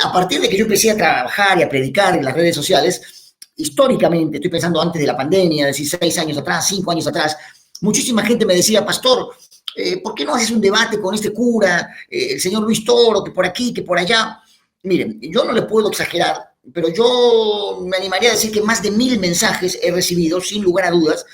A partir de que yo empecé a trabajar y a predicar en las redes sociales, históricamente, estoy pensando antes de la pandemia, 16 años atrás, 5 años atrás, muchísima gente me decía, pastor, ¿por qué no haces un debate con este cura, el señor Luis Toro, que por aquí, que por allá? Miren, yo no le puedo exagerar, pero yo me animaría a decir que más de 1000 mensajes he recibido, sin lugar a dudas,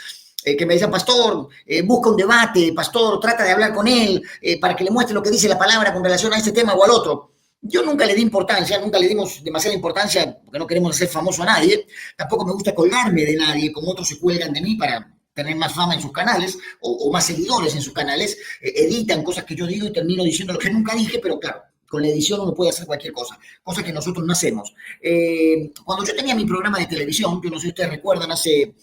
que me decían, pastor, busca un debate, pastor, trata de hablar con él para que le muestre lo que dice la palabra con relación a este tema o al otro. Yo nunca le di importancia, nunca le dimos demasiada importancia, porque no queremos hacer famoso a nadie. Tampoco me gusta colgarme de nadie, como otros se cuelgan de mí para tener más fama en sus canales o más seguidores en sus canales. Editan cosas que yo digo y termino diciendo lo que nunca dije, pero claro, con la edición uno puede hacer cualquier cosa que nosotros no hacemos. Cuando yo tenía mi programa de televisión, yo no sé si ustedes recuerdan, hace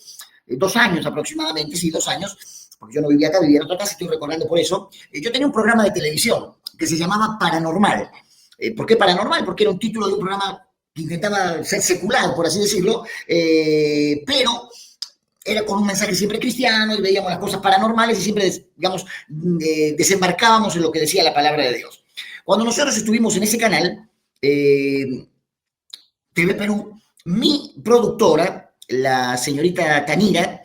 2 años aproximadamente, sí, 2 años, porque yo no vivía acá, vivía en otra casa, estoy recordando por eso, yo tenía un programa de televisión que se llamaba Paranormal. ¿Por qué Paranormal? Porque era un título de un programa que intentaba ser secular, por así decirlo, pero era con un mensaje siempre cristiano y veíamos las cosas paranormales y siempre, digamos, desembarcábamos en lo que decía la palabra de Dios. Cuando nosotros estuvimos en ese canal, TV Perú, mi productora, la señorita Tanira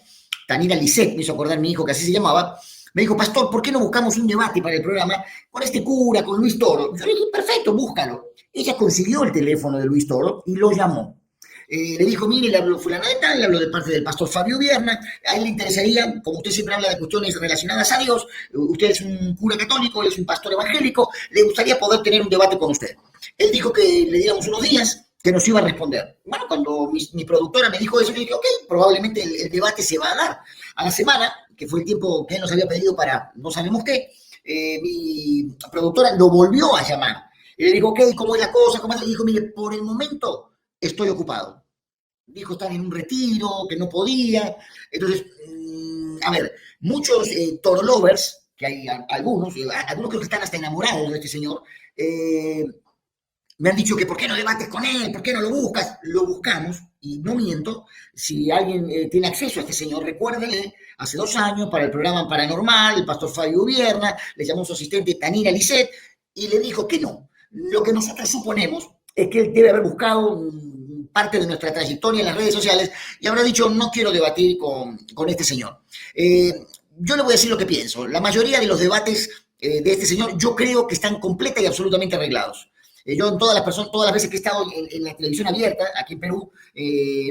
Lisset, me hizo acordar mi hijo que así se llamaba, me dijo, pastor, ¿por qué no buscamos un debate para el programa con este cura, con Luis Toro? Yo le dije, perfecto, búscalo. Ella consiguió el teléfono de Luis Toro y lo llamó. Le dijo, mire, le habló fulana de tal, le habló de parte del pastor Fabio Vierna, a él le interesaría, como usted siempre habla de cuestiones relacionadas a Dios, usted es un cura católico, él es un pastor evangélico, le gustaría poder tener un debate con usted. Él dijo que le diéramos unos días, que nos iba a responder. Bueno, cuando mi productora me dijo eso, yo dije, ok, probablemente el debate se va a dar. A la semana, que fue el tiempo que él nos había pedido para no sabemos qué, mi productora lo volvió a llamar. Y le dijo, ok, ¿cómo es la cosa? ¿Cómo es? Le dijo, mire, por el momento estoy ocupado. Dijo estar en un retiro, que no podía. Entonces, a ver, muchos Toro lovers, que hay algunos creo que están hasta enamorados de este señor, me han dicho que por qué no debates con él, por qué no lo buscas. Lo buscamos, y no miento. Si alguien tiene acceso a este señor, recuérdele, hace 2 años, para el programa Paranormal, el pastor Fabio Vierna, le llamó a su asistente Tanira Lisset, y le dijo que no. Lo que nosotros suponemos es que él debe haber buscado parte de nuestra trayectoria en las redes sociales y habrá dicho, no quiero debatir con este señor. Yo le voy a decir lo que pienso. La mayoría de los debates de este señor, yo creo que están completa y absolutamente arreglados. Yo en todas las veces que he estado en la televisión abierta, aquí en Perú,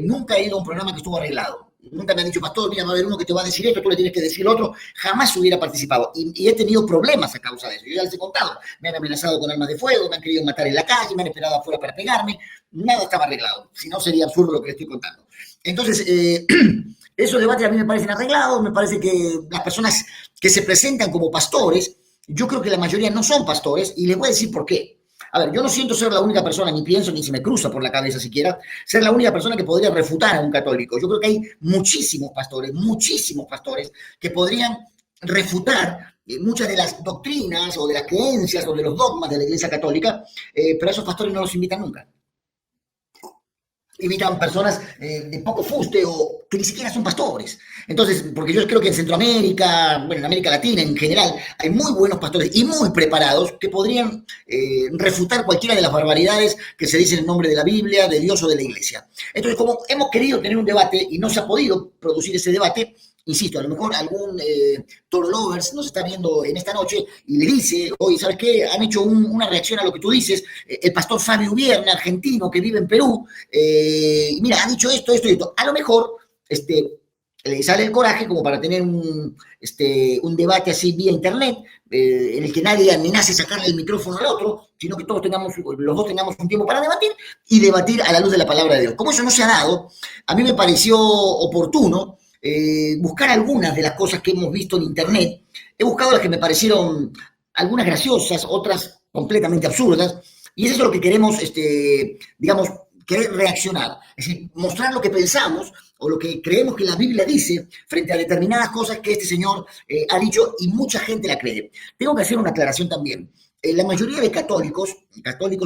nunca he ido a un programa que estuvo arreglado. Nunca me han dicho, pastor, mira, va a haber uno que te va a decir esto, tú le tienes que decir lo otro. Jamás hubiera participado. Y he tenido problemas a causa de eso. Yo ya les he contado. Me han amenazado con armas de fuego, me han querido matar en la calle, me han esperado afuera para pegarme. Nada estaba arreglado. Si no, sería absurdo lo que les estoy contando. Entonces, esos debates a mí me parecen arreglados. Me parece que las personas que se presentan como pastores, yo creo que la mayoría no son pastores. Y les voy a decir por qué. A ver, yo no siento ser la única persona, ni pienso, ni se me cruza por la cabeza siquiera, ser la única persona que podría refutar a un católico. Yo creo que hay muchísimos pastores que podrían refutar muchas de las doctrinas o de las creencias o de los dogmas de la Iglesia Católica, pero a esos pastores no los invitan nunca. Invitan personas de poco fuste o que ni siquiera son pastores. Entonces, porque yo creo que en Centroamérica, bueno, en América Latina en general, hay muy buenos pastores y muy preparados que podrían refutar cualquiera de las barbaridades que se dicen en nombre de la Biblia, de Dios o de la Iglesia. Entonces, como hemos querido tener un debate y no se ha podido producir ese debate, insisto, a lo mejor algún Toro Lovers nos está viendo en esta noche y le dice, oye, ¿sabes qué? Han hecho una reacción a lo que tú dices, el pastor Fabio Vierna, argentino, que vive en Perú, y mira, ha dicho esto, esto y esto. A lo mejor le sale el coraje como para tener un debate así vía internet, en el que nadie amenace sacarle el micrófono al otro, sino que los dos tengamos un tiempo para debatir y debatir a la luz de la palabra de Dios. Como eso no se ha dado, a mí me pareció oportuno buscar algunas de las cosas que hemos visto en internet. He buscado las que me parecieron algunas graciosas, otras completamente absurdas, y eso es lo que queremos, digamos, querer reaccionar. Es decir, mostrar lo que pensamos o lo que creemos que la Biblia dice frente a determinadas cosas que este señor ha dicho y mucha gente la cree. Tengo que hacer una aclaración también. La mayoría de católicos,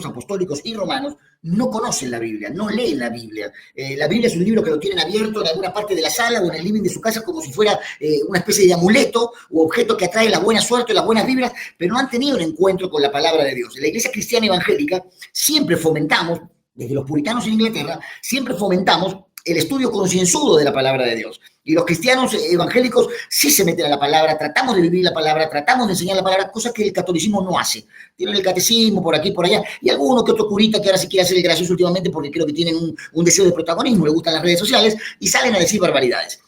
apostólicos y romanos, no conocen la Biblia, no leen la Biblia. La Biblia es un libro que lo tienen abierto en alguna parte de la sala o en el living de su casa como si fuera una especie de amuleto o objeto que atrae la buena suerte o las buenas vibras, pero no han tenido un encuentro con la palabra de Dios. En la iglesia cristiana evangélica siempre fomentamos, desde los puritanos en Inglaterra, siempre fomentamos el estudio concienzudo de la palabra de Dios. Y los cristianos evangélicos sí se meten a la palabra, tratamos de vivir la palabra, tratamos de enseñar la palabra, cosa que el catolicismo no hace. Tienen el catecismo por aquí, por allá, y alguno que otro curita que ahora sí quiere hacer el gracioso últimamente porque creo que tienen un deseo de protagonismo, le gustan las redes sociales y salen a decir barbaridades.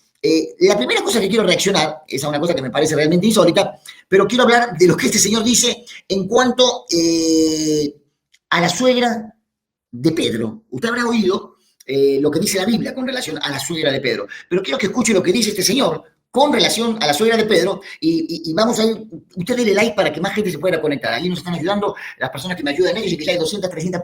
La primera cosa que quiero reaccionar es a una cosa que me parece realmente insólita, pero quiero hablar de lo que este señor dice en cuanto a la suegra de Pedro. Usted habrá oído lo que dice la Biblia con relación a la suegra de Pedro. Pero quiero que escuche lo que dice este señor con relación a la suegra de Pedro y vamos a ir, usted dele like para que más gente se pueda conectar. Ahí nos están ayudando las personas que me ayudan ellos y que ya hay 230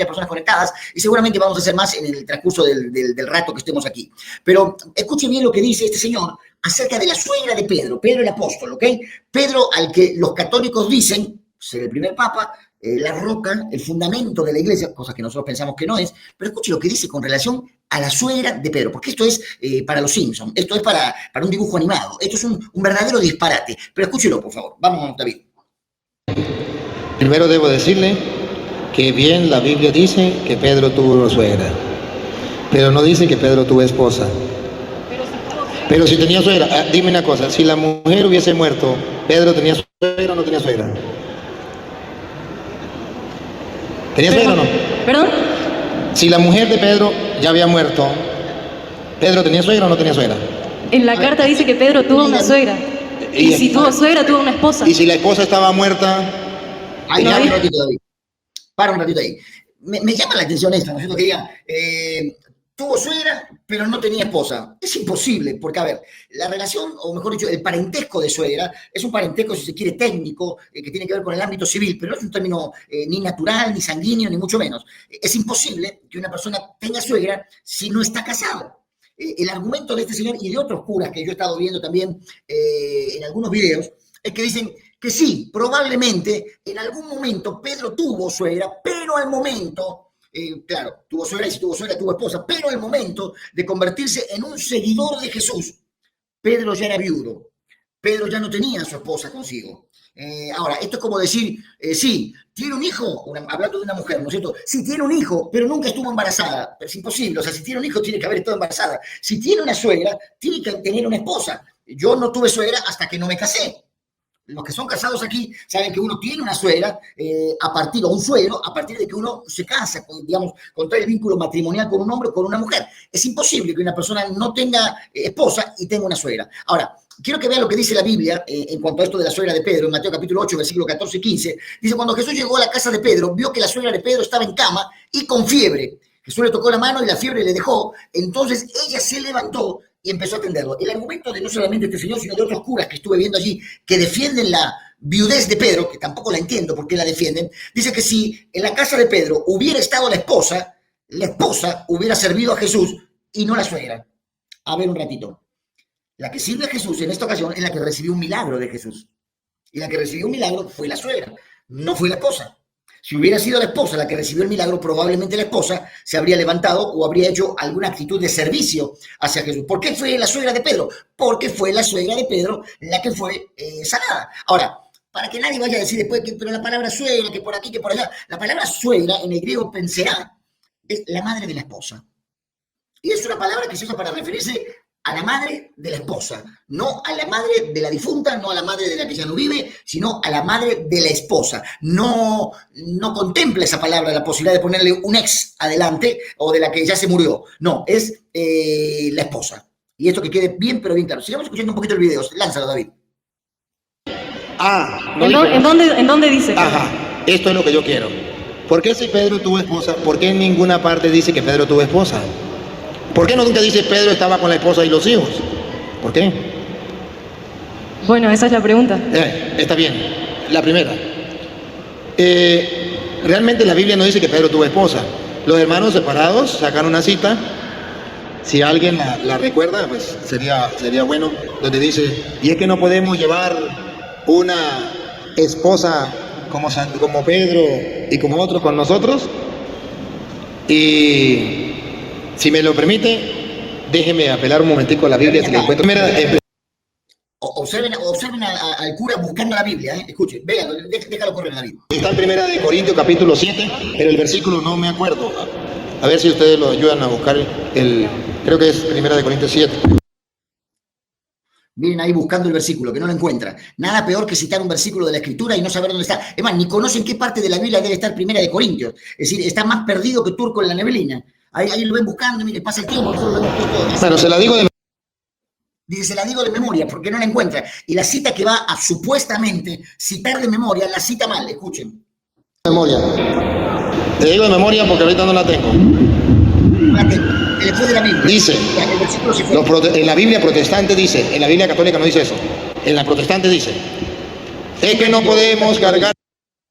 personas conectadas y seguramente vamos a hacer más en el transcurso del rato que estemos aquí. Pero escuche bien lo que dice este señor acerca de la suegra de Pedro, Pedro el apóstol, ¿ok? Pedro al que los católicos dicen ser el primer papa, la roca, el fundamento de la iglesia, cosa que nosotros pensamos que no es, pero escuche lo que dice con relación a la suegra de Pedro, porque esto es para los Simpsons, esto es para un dibujo animado, esto es un verdadero disparate, pero escúchelo, por favor. Vamos, David. Primero debo decirle que bien la Biblia dice que Pedro tuvo una suegra, pero no dice que Pedro tuvo esposa. Pero si tenía suegra, dime una cosa, si la mujer hubiese muerto, ¿Pedro tenía suegra o no tenía suegra? ¿Tenía suegra o no? ¿Perdón? Si la mujer de Pedro ya había muerto, ¿Pedro tenía suegra o no tenía suegra? En la carta dice que Pedro tuvo una suegra. Y si tuvo suegra, tuvo una esposa. ¿Y si la esposa estaba muerta? Ahí, para un ratito, David. Para un ratito ahí. Me llama la atención esto, ¿no es cierto? Que digan, tuvo suegra, pero no tenía esposa. Es imposible, porque, a ver, la relación, o mejor dicho, el parentesco de suegra, es un parentesco, si se quiere, técnico, que tiene que ver con el ámbito civil, pero no es un término ni natural, ni sanguíneo, ni mucho menos. Es imposible que una persona tenga suegra si no está casado. El argumento de este señor y de otros curas que yo he estado viendo también en algunos videos, es que dicen que sí, probablemente en algún momento Pedro tuvo suegra, pero al momento... claro, tuvo suegra y si tuvo suegra tuvo esposa, pero al momento de convertirse en un seguidor de Jesús, Pedro ya era viudo, Pedro ya no tenía a su esposa consigo. Ahora, esto es como decir, sí, tiene un hijo, hablando de una mujer, ¿no es cierto? Sí, tiene un hijo, pero nunca estuvo embarazada, pero es imposible, o sea, si tiene un hijo tiene que haber estado embarazada, si tiene una suegra, tiene que tener una esposa. Yo no tuve suegra hasta que no me casé. Los que son casados aquí saben que uno tiene una suegra o un suegro a partir de que uno se casa, digamos, contrae el vínculo matrimonial con un hombre o con una mujer. Es imposible que una persona no tenga esposa y tenga una suegra. Ahora, quiero que vean lo que dice la Biblia en cuanto a esto de la suegra de Pedro, en Mateo capítulo 8, versículo 14 y 15. Dice, cuando Jesús llegó a la casa de Pedro, vio que la suegra de Pedro estaba en cama y con fiebre. Jesús le tocó la mano y la fiebre le dejó. Entonces ella se levantó y empezó a atenderlo. El argumento de no solamente este señor, sino de otros curas que estuve viendo allí, que defienden la viudez de Pedro, que tampoco la entiendo por qué la defienden, dice que si en la casa de Pedro hubiera estado la esposa hubiera servido a Jesús y no la suegra. A ver un ratito. La que sirve a Jesús en esta ocasión es la que recibió un milagro de Jesús. Y la que recibió un milagro fue la suegra, no fue la esposa. Si hubiera sido la esposa la que recibió el milagro, probablemente la esposa se habría levantado o habría hecho alguna actitud de servicio hacia Jesús. ¿Por qué fue la suegra de Pedro? Porque fue la suegra de Pedro la que fue sanada. Ahora, para que nadie vaya a decir después que pero la palabra suegra, que por aquí, que por allá, la palabra suegra en el griego penserá es la madre de la esposa. Y es una palabra que se usa para referirse a la madre de la esposa, no a la madre de la difunta, no a la madre de la que ya no vive, sino a la madre de la esposa. No contempla esa palabra la posibilidad de ponerle un ex adelante o de la que ya se murió. No, es la esposa. Y esto que quede bien, pero bien claro. Sigamos escuchando un poquito el video. Lánzalo, David. ¿En dónde dice? Ajá, esto es lo que yo quiero. ¿Por qué si Pedro tuvo esposa? ¿Por qué en ninguna parte dice que Pedro tuvo esposa? ¿Por qué no nunca dice Pedro estaba con la esposa y los hijos? ¿Por qué? Bueno, esa es la pregunta. Está bien. La primera. Realmente la Biblia no dice que Pedro tuvo esposa. Los hermanos separados sacaron una cita. Si alguien la recuerda, pues sería bueno. Donde dice, y es que no podemos llevar una esposa como Pedro y como otros con nosotros. Y si me lo permite, déjeme apelar un momentico a la Biblia si lo encuentro. Observen al cura buscando la Biblia, ¿eh? Escuchen, véanlo, déjalo correr, David. Está en Primera de Corintios capítulo 7, pero el versículo no me acuerdo. A ver si ustedes lo ayudan a buscar creo que es Primera de Corintios 7. Miren ahí buscando el versículo, que no lo encuentran. Nada peor que citar un versículo de la Escritura y no saber dónde está. Es más, ni conocen qué parte de la Biblia debe estar Primera de Corintios. Es decir, está más perdido que turco en la neblina. Ahí lo ven buscando, mire, pasa el tiempo, nosotros lo hemos puesto. Bueno, se la digo de Dice, se la digo de memoria, porque no la encuentra. Y la cita que va a supuestamente citar de memoria, la cita mal, escuchen. memoria. Te digo de memoria porque ahorita no la tengo. Después de la Biblia. Dice, en la Biblia protestante dice, en la Biblia católica no dice eso. En la protestante dice, es que no podemos cargar.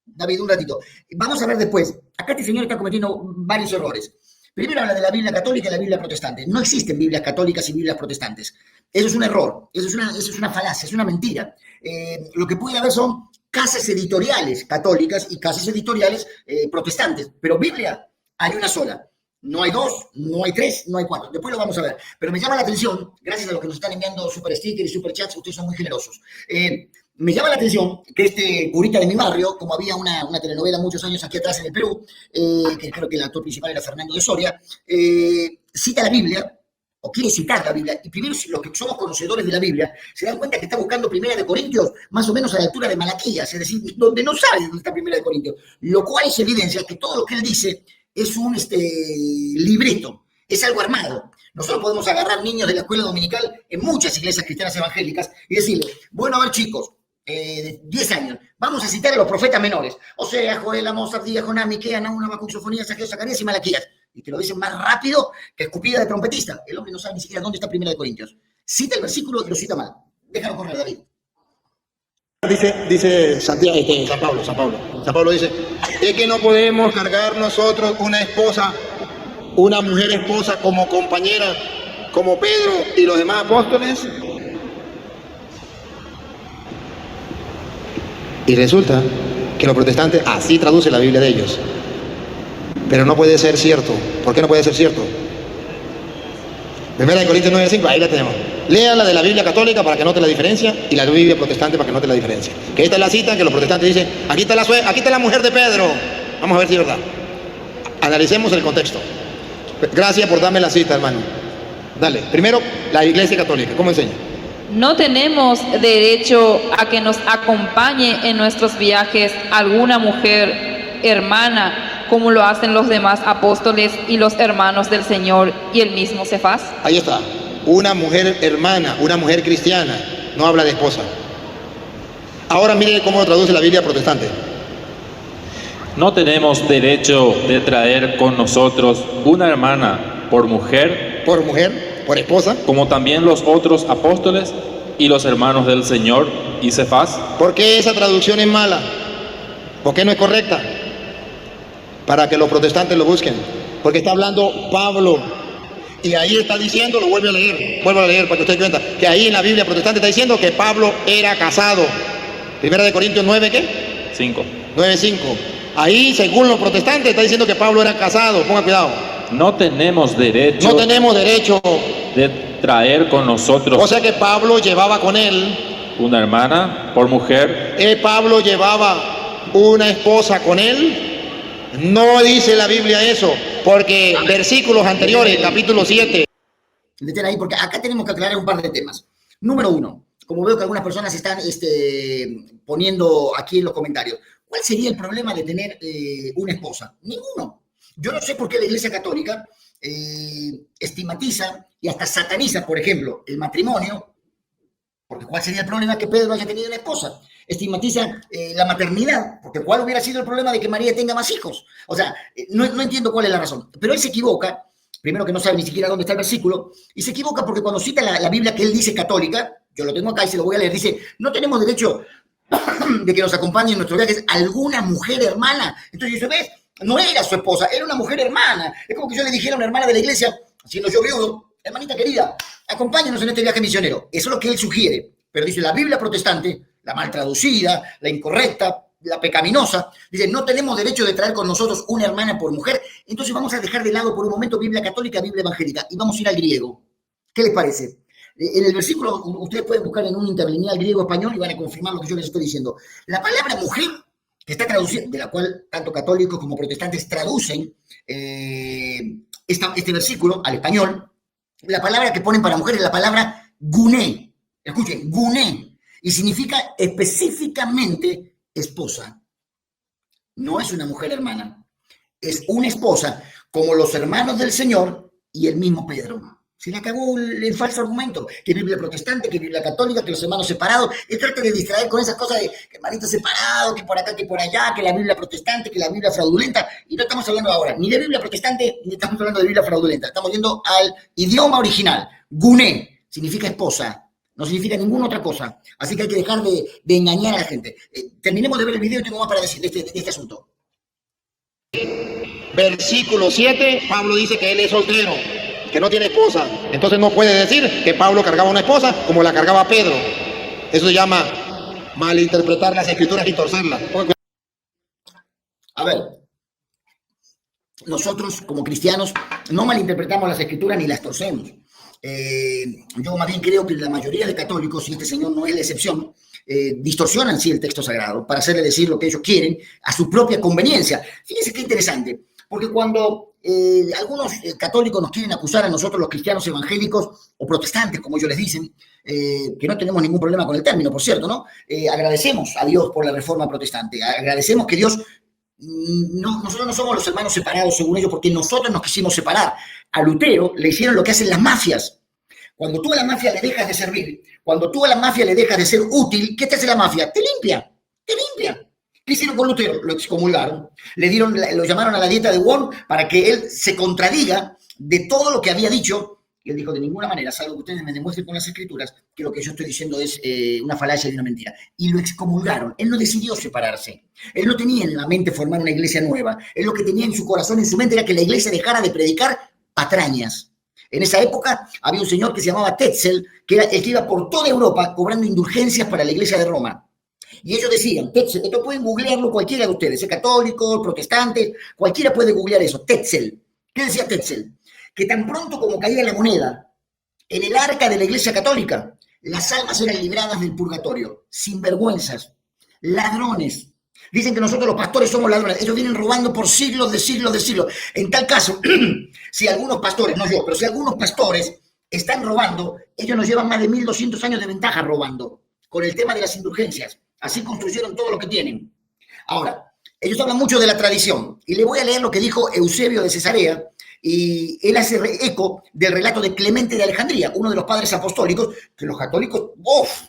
David, un ratito. Vamos a ver después. Acá este señor está cometiendo varios errores. Primero habla de la Biblia católica y la Biblia protestante. No existen Biblias católicas y Biblias protestantes. Eso es un error, eso es una falacia, es una mentira. Lo que puede haber son casas editoriales católicas y casas editoriales protestantes, pero Biblia hay una sola. No hay dos, no hay tres, no hay cuatro. Después lo vamos a ver. Pero me llama la atención, gracias a los que nos están enviando super stickers y super chats, ustedes son muy generosos. Me llama la atención que este curita de mi barrio, como había una telenovela muchos años aquí atrás en el Perú, que creo que el actor principal era Fernando de Soria, cita la Biblia, o quiere citar la Biblia, y primero los que somos conocedores de la Biblia se dan cuenta que está buscando Primera de Corintios más o menos a la altura de Malaquías, es decir, donde no sabe dónde está Primera de Corintios, lo cual es evidencia que todo lo que él dice es un libreto, es algo armado. Nosotros podemos agarrar niños de la escuela dominical en muchas iglesias cristianas evangélicas y decirles, bueno, a ver chicos, de 10 años, vamos a citar a los profetas menores, o sea, Joel, Amós, Abdías, Jonás, Miqueas, Nahum, Habacuc, Sofonías, Ageo, Zacarías y Malaquías, y te lo dicen más rápido que escupida de trompetista. El hombre no sabe ni siquiera dónde está Primera de Corintios. Cita el versículo y lo cita mal. Déjalo correr, David. Dice San Pablo dice, es que no podemos cargar nosotros una mujer esposa como compañera, como Pedro y los demás apóstoles. Y resulta que los protestantes así traducen la Biblia de ellos. Pero no puede ser cierto. ¿Por qué no puede ser cierto? Primera de Corintios 9:5, ahí la tenemos. Léala de la Biblia católica para que note la diferencia y la Biblia protestante para que note la diferencia. Que esta es la cita que los protestantes dicen, aquí está la mujer de Pedro. Vamos a ver si es verdad. Analicemos el contexto. Gracias por darme la cita, hermano. Dale, primero la Iglesia Católica, ¿cómo enseña? No tenemos derecho a que nos acompañe en nuestros viajes alguna mujer hermana, como lo hacen los demás apóstoles y los hermanos del Señor y el mismo Cefas. Ahí está, una mujer hermana, una mujer cristiana, no habla de esposa. Ahora mire cómo lo traduce la Biblia protestante. No tenemos derecho de traer con nosotros una hermana por mujer, por esposa, como también los otros apóstoles y los hermanos del Señor y Cefas. ¿Por qué esa traducción es mala? ¿Por qué no es correcta? Para que los protestantes lo busquen. Porque está hablando Pablo. Y ahí está diciendo, lo vuelvo a leer para que ustedes cuenta, que ahí en la Biblia protestante está diciendo que Pablo era casado. Primera de Corintios 9, ¿qué? 5. 9:5. Ahí, según los protestantes, está diciendo que Pablo era casado. Ponga cuidado. No tenemos derecho de traer con nosotros. O sea que Pablo llevaba con él una hermana por mujer. Pablo llevaba una esposa con él. No dice la Biblia eso, porque versículos anteriores, capítulo 7. Detén ahí, porque acá tenemos que aclarar un par de temas. Número uno, como veo que algunas personas están poniendo aquí en los comentarios, ¿cuál sería el problema de tener una esposa? Ninguno. Yo no sé por qué la Iglesia Católica estigmatiza y hasta sataniza, por ejemplo, el matrimonio, porque ¿cuál sería el problema que Pedro haya tenido una esposa? Estigmatiza la maternidad, porque ¿cuál hubiera sido el problema de que María tenga más hijos? O sea, no entiendo cuál es la razón. Pero él se equivoca, primero que no sabe ni siquiera dónde está el versículo, y se equivoca porque cuando cita la Biblia que él dice católica, yo lo tengo acá y se lo voy a leer, dice, no tenemos derecho de que nos acompañe en nuestros viajes alguna mujer hermana. Entonces dice, ¿ves? No era su esposa, era una mujer hermana. Es como que yo le dijera a una hermana de la iglesia, siendo yo viudo, hermanita querida, acompáñanos en este viaje misionero. Eso es lo que él sugiere. Pero dice la Biblia protestante, la mal traducida, la incorrecta, la pecaminosa, dice, no tenemos derecho de traer con nosotros una hermana por mujer, entonces vamos a dejar de lado por un momento Biblia católica, Biblia evangélica, y vamos a ir al griego. ¿Qué les parece? En el versículo, ustedes pueden buscar en un interlineal griego-español y van a confirmar lo que yo les estoy diciendo. La palabra mujer, que está traducida, de la cual tanto católicos como protestantes traducen este versículo al español, la palabra que ponen para mujer es la palabra guné. Escuchen, guné. Y significa específicamente esposa. No es una mujer hermana. Es una esposa, como los hermanos del Señor y el mismo Pedro. Se le acabó el falso argumento, que Biblia protestante, que Biblia católica, que los hermanos separados. Él trata de distraer con esas cosas de que hermanitos separados, que por acá, que por allá, que la Biblia protestante, que la Biblia fraudulenta. Y no estamos hablando ahora ni de Biblia protestante, ni estamos hablando de Biblia fraudulenta. Estamos yendo al idioma original. Guné significa esposa. No significa ninguna otra cosa. Así que hay que dejar de engañar a la gente. Terminemos de ver el video y tengo más para decir de este asunto. Versículo 7, Pablo dice que él es soltero, que no tiene esposa. Entonces no puede decir que Pablo cargaba una esposa como la cargaba Pedro. Eso se llama malinterpretar las escrituras y torcerlas. A ver, nosotros como cristianos no malinterpretamos las escrituras ni las torcemos. Yo más bien creo que la mayoría de católicos, y este señor no es la excepción, distorsionan sí el texto sagrado para hacerle decir lo que ellos quieren a su propia conveniencia. Fíjense qué interesante, porque cuando algunos católicos nos quieren acusar a nosotros los cristianos evangélicos o protestantes, como ellos les dicen, que no tenemos ningún problema con el término, por cierto, ¿no? Agradecemos a Dios por la reforma protestante, agradecemos que Dios... nosotros no somos los hermanos separados según ellos porque nosotros nos quisimos separar. A Lutero le hicieron lo que hacen las mafias. Cuando tú a la mafia le dejas de servir, cuando tú a la mafia le dejas de ser útil, ¿qué te hace la mafia? Te limpia, te limpia. ¿Qué hicieron con Lutero? Lo excomulgaron, lo llamaron a la dieta de Worm para que él se contradiga de todo lo que había dicho. Y él dijo, de ninguna manera, salvo que ustedes me demuestren con las escrituras que lo que yo estoy diciendo es una falacia y una mentira. Y lo excomulgaron. Él no decidió separarse. Él no tenía en la mente formar una iglesia nueva. Él lo que tenía en su corazón, en su mente, era que la iglesia dejara de predicar patrañas. En esa época había un señor que se llamaba Tetzel, que era el que iba por toda Europa cobrando indulgencias para la iglesia de Roma. Y ellos decían, Tetzel, esto pueden googlearlo cualquiera de ustedes, católicos, protestantes, cualquiera puede googlear eso, Tetzel. ¿Qué decía Tetzel? Que tan pronto como caía la moneda en el arca de la iglesia católica, las almas eran libradas del purgatorio, sinvergüenzas, ladrones. Dicen que nosotros los pastores somos ladrones. Ellos vienen robando por siglos de siglos de siglos. En tal caso, si algunos pastores, no yo, pero si algunos pastores están robando, ellos nos llevan más de 1200 años de ventaja robando con el tema de las indulgencias. Así construyeron todo lo que tienen. Ahora, ellos hablan mucho de la tradición. Y le voy a leer lo que dijo Eusebio de Cesarea. Y él hace eco del relato de Clemente de Alejandría, uno de los padres apostólicos, que los católicos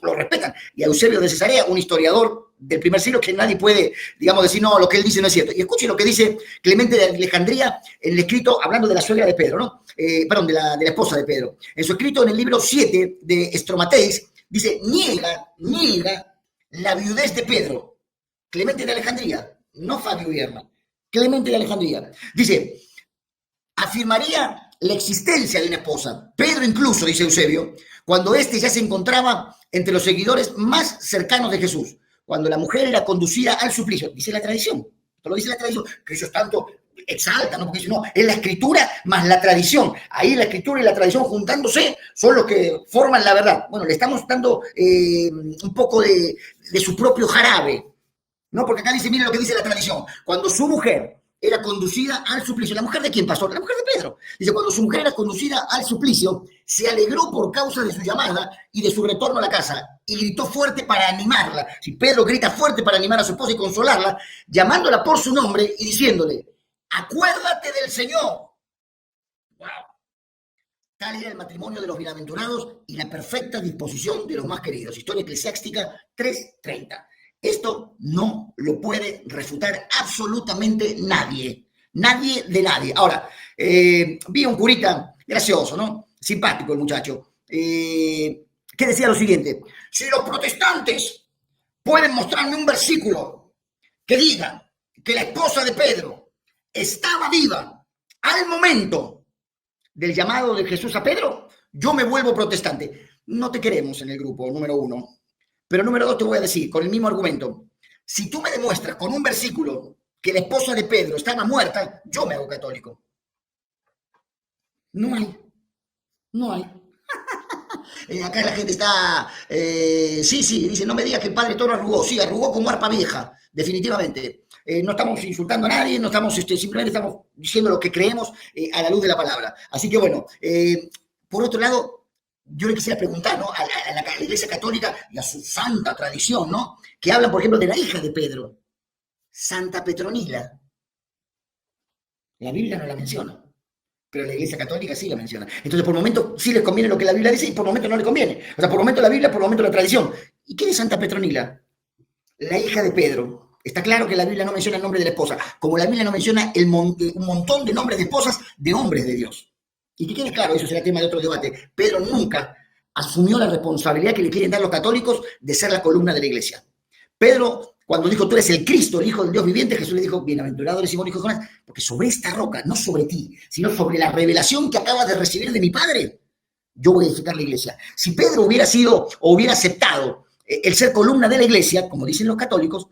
lo respetan. Y Eusebio de Cesarea, un historiador del primer siglo que nadie puede, digamos, decir, no, lo que él dice no es cierto. Y escuche lo que dice Clemente de Alejandría en el escrito, hablando de la suegra de Pedro, ¿no? Perdón, de la esposa de Pedro. En su escrito en el libro 7 de Estromateis, dice, niega la viudez de Pedro. Clemente de Alejandría, no Fabio Vierna, Clemente de Alejandría. Dice, afirmaría la existencia de una esposa. Pedro incluso, dice Eusebio, cuando éste ya se encontraba entre los seguidores más cercanos de Jesús, cuando la mujer era conducida al suplicio. Dice la tradición, esto lo dice la tradición, que ellos tanto exaltan, ¿no? Porque dicen, no, es la escritura más la tradición. Ahí la escritura y la tradición juntándose son los que forman la verdad. Bueno, le estamos dando un poco de su propio jarabe, ¿no? Porque acá dice, mire lo que dice la tradición. Cuando su mujer era conducida al suplicio. ¿La mujer de quién, pastor? La mujer de Pedro. Dice, cuando su mujer era conducida al suplicio, se alegró por causa de su llamada y de su retorno a la casa, y gritó fuerte para animarla. Si Pedro grita fuerte para animar a su esposa y consolarla, llamándola por su nombre y diciéndole, acuérdate del Señor. ¡Wow! Tal era el matrimonio de los bienaventurados y la perfecta disposición de los más queridos. Historia Eclesiástica 3:30. Esto no lo puede refutar absolutamente nadie. Nadie de nadie. Ahora, vi a un curita gracioso, ¿no? Simpático el muchacho. Que decía lo siguiente. Si los protestantes pueden mostrarme un versículo que diga que la esposa de Pedro estaba viva al momento del llamado de Jesús a Pedro, yo me vuelvo protestante. No te queremos en el grupo, número uno. Pero número dos, te voy a decir, con el mismo argumento, Si tú me demuestras con un versículo que la esposa de Pedro estaba muerta, yo me hago católico. No hay. No hay. Acá la gente está, sí, dice, no me digas que el padre Toro arrugó. Sí, arrugó como arpa vieja, definitivamente. No estamos insultando a nadie, no estamos, simplemente estamos diciendo lo que creemos a la luz de la palabra. Así que bueno, por otro lado, yo le quisiera preguntar, ¿no?, a la Iglesia Católica y a su santa tradición, ¿no?, que hablan, por ejemplo, de la hija de Pedro, Santa Petronila. La Biblia no la menciona, pero la Iglesia Católica sí la menciona. Entonces, por momento sí les conviene lo que la Biblia dice y por momento no le conviene. O sea, por momento la Biblia, por momento la tradición. ¿Y quién es Santa Petronila? La hija de Pedro. Está claro que la Biblia no menciona el nombre de la esposa, como la Biblia no menciona un montón de nombres de esposas de hombres de Dios. Y que quede claro, eso será tema de otro debate. Pedro nunca asumió la responsabilidad que le quieren dar los católicos de ser la columna de la iglesia. Pedro, cuando dijo, tú eres el Cristo, el Hijo del Dios viviente, Jesús le dijo, bienaventurado eres Simón, hijo de Jonás, porque sobre esta roca, no sobre ti, sino sobre la revelación que acabas de recibir de mi Padre, yo voy a edificar la iglesia. Si Pedro hubiera sido o hubiera aceptado el ser columna de la iglesia, como dicen los católicos,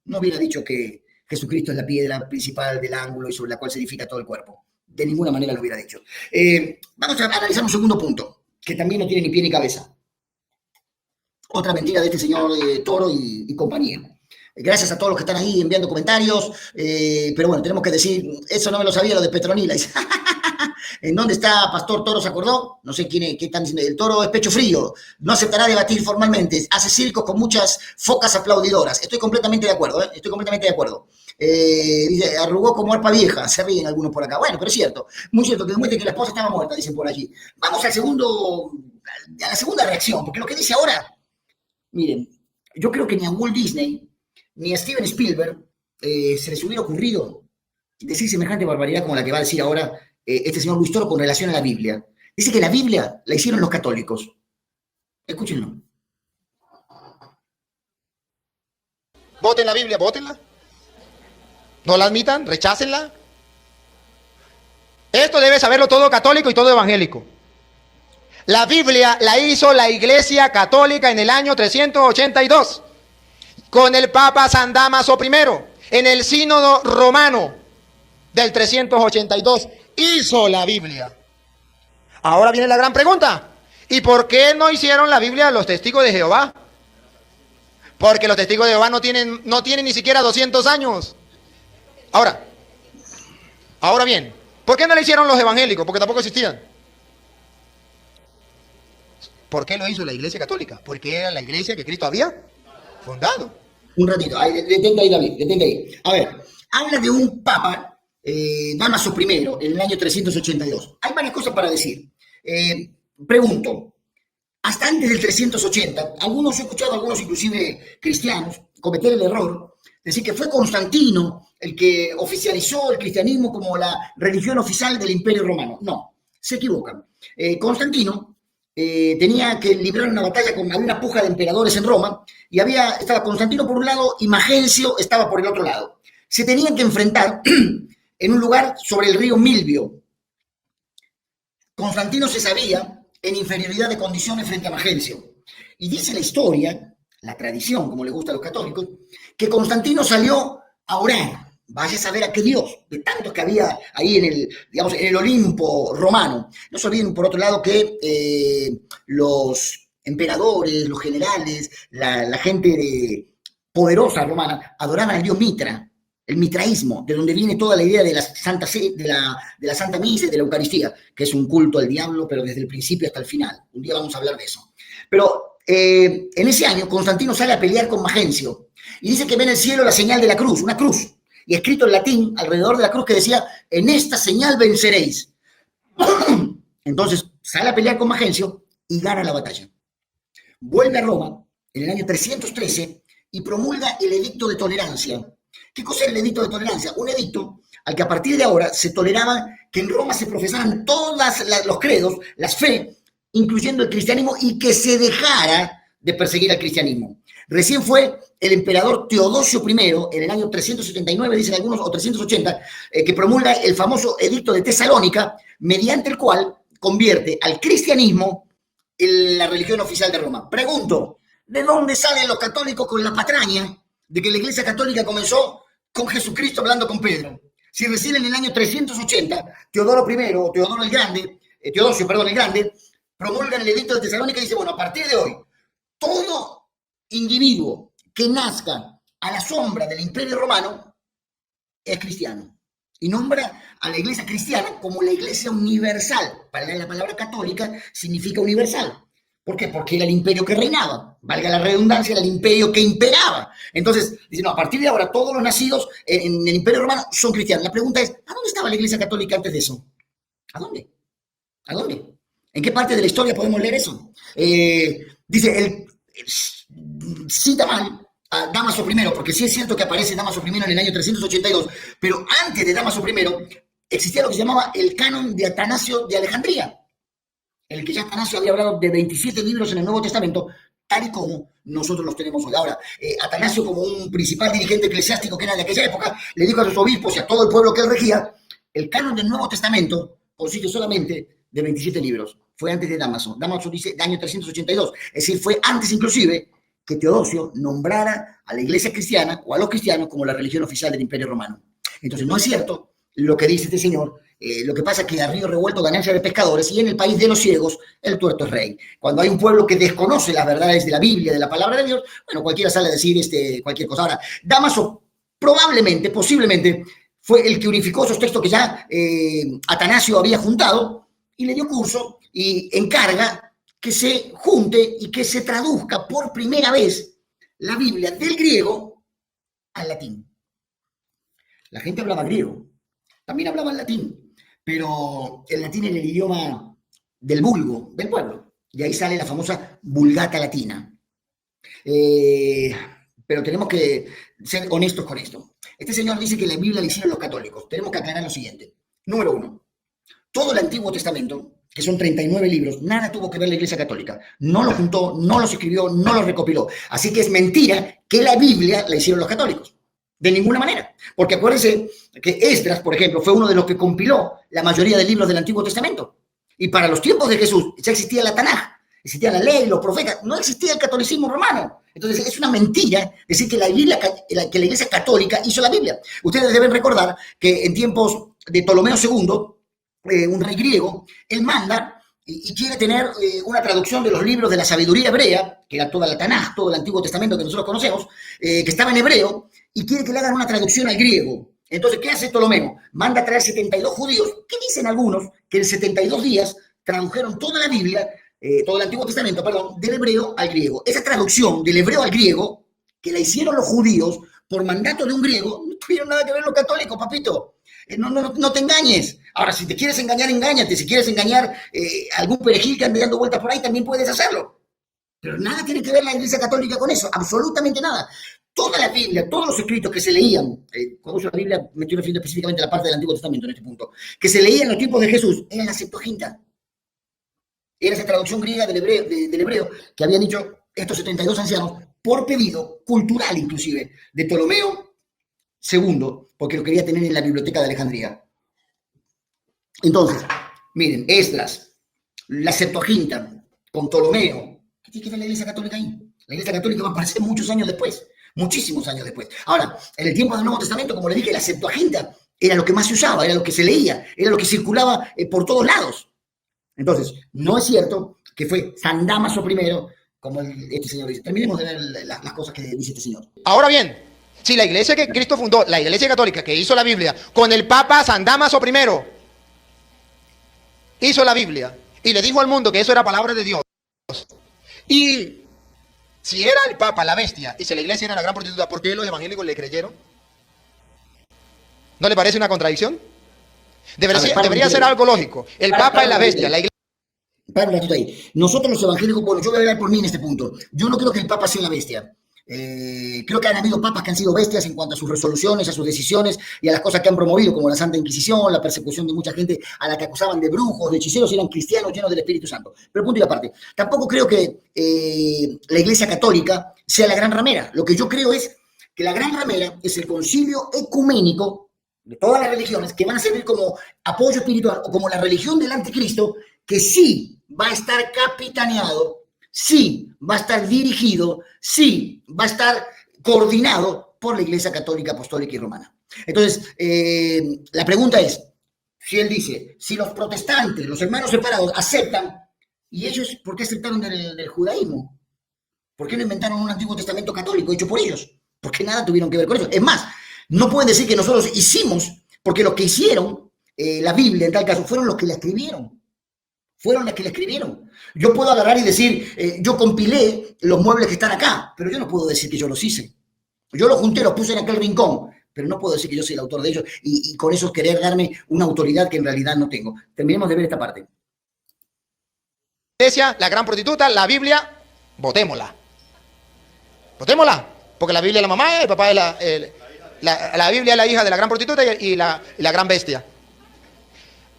no hubiera dicho que Jesucristo es la piedra principal del ángulo y sobre la cual se edifica todo el cuerpo. De ninguna manera lo hubiera dicho. Vamos a analizar un segundo punto, que también no tiene ni pie ni cabeza. Otra mentira de este señor Toro y compañía. Gracias a todos los que están ahí enviando comentarios, pero bueno, tenemos que decir, eso no me lo sabía, lo de Petronila. ¿En dónde está Pastor Toro? ¿Se acordó? No sé qué están diciendo. El Toro es pecho frío, no aceptará debatir formalmente, hace circos con muchas focas aplaudidoras. Estoy completamente de acuerdo, estoy completamente de acuerdo. Dice, arrugó como arpa vieja, se ríen algunos por acá. Bueno, pero es cierto, muy cierto, que demuestre que la esposa estaba muerta, dicen por allí. Vamos a la segunda reacción, porque lo que dice ahora, miren, yo creo que ni a Walt Disney, ni a Steven Spielberg se les hubiera ocurrido decir semejante barbaridad como la que va a decir ahora este señor Luis Toro con relación a la Biblia. Dice que la Biblia la hicieron los católicos. Escúchenlo. Voten la Biblia, votenla. No la admitan, rechácenla. Esto debe saberlo todo católico y todo evangélico. La Biblia la hizo la Iglesia Católica en el año 382, con el Papa San Dámaso I, en el Sínodo Romano del 382, hizo la Biblia. Ahora viene la gran pregunta, ¿y por qué no hicieron la Biblia los testigos de Jehová? Porque los testigos de Jehová no tienen ni siquiera 200 años. Ahora bien, ¿por qué no la hicieron los evangélicos? Porque tampoco existían. ¿Por qué lo hizo la Iglesia Católica? Porque era la iglesia que Cristo había fundado. Un ratito, detenga ahí, David, detenga ahí. A ver, habla de un papa, Dámaso I, en el año 382. Hay varias cosas para decir. Pregunto, hasta antes del 380, he escuchado a algunos inclusive cristianos cometer el error de decir que fue Constantino el que oficializó el cristianismo como la religión oficial del Imperio Romano. No, se equivocan. Constantino tenía que librar una batalla con una puja de emperadores en Roma y estaba Constantino por un lado y Magencio estaba por el otro lado. Se tenían que enfrentar en un lugar sobre el río Milvio. Constantino se sabía en inferioridad de condiciones frente a Magencio. Y dice la historia, la tradición, como le gusta a los católicos, que Constantino salió a orar. Vaya a saber a qué Dios, de tantos que había ahí en el Olimpo romano. No se olviden, por otro lado, que los emperadores, los generales, la gente poderosa romana adoraban al dios Mitra, el mitraísmo, de donde viene toda la idea de la Santa Misa y de la Eucaristía, que es un culto al diablo, pero desde el principio hasta el final. Un día vamos a hablar de eso. Pero en ese año, Constantino sale a pelear con Magencio y dice que ve en el cielo la señal de la cruz, una cruz, y escrito en latín alrededor de la cruz que decía, en esta señal venceréis. Entonces sale a pelear con Magencio y gana la batalla. Vuelve a Roma en el año 313 y promulga el edicto de tolerancia. ¿Qué cosa es el edicto de tolerancia? Un edicto al que a partir de ahora se toleraba que en Roma se profesaran todos los credos, las fe, incluyendo el cristianismo, y que se dejara de perseguir al cristianismo. Recién fue el emperador Teodosio I, en el año 379, dicen algunos, o 380, que promulga el famoso edicto de Tesalónica, mediante el cual convierte al cristianismo en la religión oficial de Roma. Pregunto, ¿De dónde salen los católicos con la patraña de que la Iglesia Católica comenzó con Jesucristo hablando con Pedro? Si recién en el año 380, Teodosio el Grande, promulga el edicto de Tesalónica y dice, bueno, a partir de hoy, todo individuo que nazca a la sombra del Imperio Romano es cristiano. Y nombra a la iglesia cristiana como la iglesia universal. Para él la palabra católica significa universal. ¿Por qué? Porque era el imperio que reinaba. Valga la redundancia, era el imperio que imperaba. Entonces, dice, no, a partir de ahora todos los nacidos en el Imperio Romano son cristianos. La pregunta es, ¿a dónde estaba la iglesia católica antes de eso? ¿A dónde? ¿A dónde? ¿En qué parte de la historia podemos leer eso? Dice, cita mal a Dámaso I, porque sí es cierto que aparece Dámaso I en el año 382, pero antes de Dámaso I existía lo que se llamaba el canon de Atanasio de Alejandría, en el que ya Atanasio había hablado de 27 libros en el Nuevo Testamento, tal y como nosotros los tenemos hoy. Ahora, Atanasio, como un principal dirigente eclesiástico que era de aquella época, le dijo a sus obispos y a todo el pueblo que él regía, el canon del Nuevo Testamento consiste solamente de 27 libros. Fue antes de Dámaso. Dámaso dice de año 382. Es decir, fue antes inclusive que Teodosio nombrara a la iglesia cristiana o a los cristianos como la religión oficial del Imperio Romano. Entonces, no es cierto lo que dice este señor. Lo que pasa es que a río revuelto ganancia de pescadores, y en el país de los ciegos el tuerto es rey. Cuando hay un pueblo que desconoce las verdades de la Biblia, de la palabra de Dios, bueno, cualquiera sale a decir cualquier cosa. Ahora, Dámaso probablemente, posiblemente, fue el que unificó esos textos que ya Atanasio había juntado y le dio curso y encarga que se junte y que se traduzca por primera vez la Biblia del griego al latín. La gente hablaba griego, también hablaba el latín, pero el latín era el idioma del vulgo, del pueblo, y ahí sale la famosa Vulgata Latina. Pero tenemos que ser honestos con esto. Este señor dice que la Biblia la hicieron los católicos. Tenemos que aclarar lo siguiente. Número uno, todo el Antiguo Testamento, que son 39 libros, nada tuvo que ver la Iglesia Católica. No lo juntó, no los escribió, no los recopiló. Así que es mentira que la Biblia la hicieron los católicos. De ninguna manera. Porque acuérdense que Esdras, por ejemplo, fue uno de los que compiló la mayoría de libros del Antiguo Testamento. Y para los tiempos de Jesús ya existía la Tanaj, existía la ley, los profetas, no existía el catolicismo romano. Entonces es una mentira decir que la Iglesia Católica hizo la Biblia. Ustedes deben recordar que en tiempos de Ptolomeo II, un rey griego, él manda y quiere tener una traducción de los libros de la sabiduría hebrea, que era toda la Tanaj, todo el Antiguo Testamento que nosotros conocemos, que estaba en hebreo, y quiere que le hagan una traducción al griego. Entonces, ¿qué hace Ptolomeo? Manda a traer 72 judíos, que dicen algunos que en 72 días tradujeron toda la Biblia, todo el Antiguo Testamento, perdón, del hebreo al griego. Esa traducción del hebreo al griego, que la hicieron los judíos por mandato de un griego, no tuvieron nada que ver los católicos, papito. No te engañes. Ahora, si te quieres engañar, engáñate. Si quieres engañar a algún perejil que ande dando vueltas por ahí, también puedes hacerlo. Pero nada tiene que ver la Iglesia Católica con eso, absolutamente nada. Toda la Biblia, todos los escritos que se leían, cuando uso la Biblia me estoy refiriendo específicamente a la parte del Antiguo Testamento en este punto, que se leían en los tiempos de Jesús, eran la Septuaginta. Era esa traducción griega del hebreo que habían dicho estos 72 ancianos por pedido cultural inclusive de Ptolomeo II, porque lo quería tener en la biblioteca de Alejandría. Entonces, miren, Esdras, la Septuaginta, con Ptolomeo, ¿qué tiene que ver la Iglesia Católica ahí? La Iglesia Católica va a aparecer muchos años después, muchísimos años después. Ahora, en el tiempo del Nuevo Testamento, como les dije, la Septuaginta era lo que más se usaba, era lo que se leía, era lo que circulaba por todos lados. Entonces, no es cierto que fue San Dámaso I, como este señor dice. Terminemos de ver las cosas que dice este señor. Ahora bien, si la iglesia que Cristo fundó, la iglesia católica que hizo la Biblia, con el Papa San Dámaso I, hizo la Biblia y le dijo al mundo que eso era palabra de Dios. Y si era el Papa la bestia y si la iglesia era la gran prostituta, ¿por qué los evangélicos le creyeron? ¿No le parece una contradicción? Debería ser algo lógico. El Papa es la bestia, la iglesia... Ahí. Nosotros los evangélicos, bueno, yo voy a hablar por mí en este punto. Yo no creo que el Papa sea la bestia. Creo que han habido papas que han sido bestias en cuanto a sus resoluciones, a sus decisiones y a las cosas que han promovido, como la Santa Inquisición, la persecución de mucha gente a la que acusaban de brujos, de hechiceros, y eran cristianos llenos del Espíritu Santo. Pero punto y aparte, tampoco creo que la Iglesia Católica sea la gran ramera. Lo que yo creo es que la gran ramera es el concilio ecuménico de todas las religiones que van a servir como apoyo espiritual o como la religión del anticristo, que sí va a estar capitaneado sí va a estar dirigido, sí va a estar coordinado por la Iglesia Católica, Apostólica y Romana. Entonces, la pregunta es, si él dice, si los protestantes, los hermanos separados aceptan, ¿y ellos por qué aceptaron del judaísmo? ¿Por qué no inventaron un Antiguo Testamento católico hecho por ellos? Porque nada tuvieron que ver con eso. Es más, no pueden decir que nosotros hicimos, porque los que hicieron la Biblia, en tal caso, fueron los que la escribieron. Fueron los que la escribieron. Yo puedo agarrar y decir, yo compilé los muebles que están acá, pero yo no puedo decir que yo los hice. Yo los junté, los puse en aquel rincón, pero no puedo decir que yo soy el autor de ellos y con eso querer darme una autoridad que en realidad no tengo. Terminemos de ver esta parte. Iglesia, la gran prostituta, la Biblia, votémosla. Votémosla, porque la Biblia es la mamá, el papá es la Biblia es la hija de la gran prostituta y la gran bestia.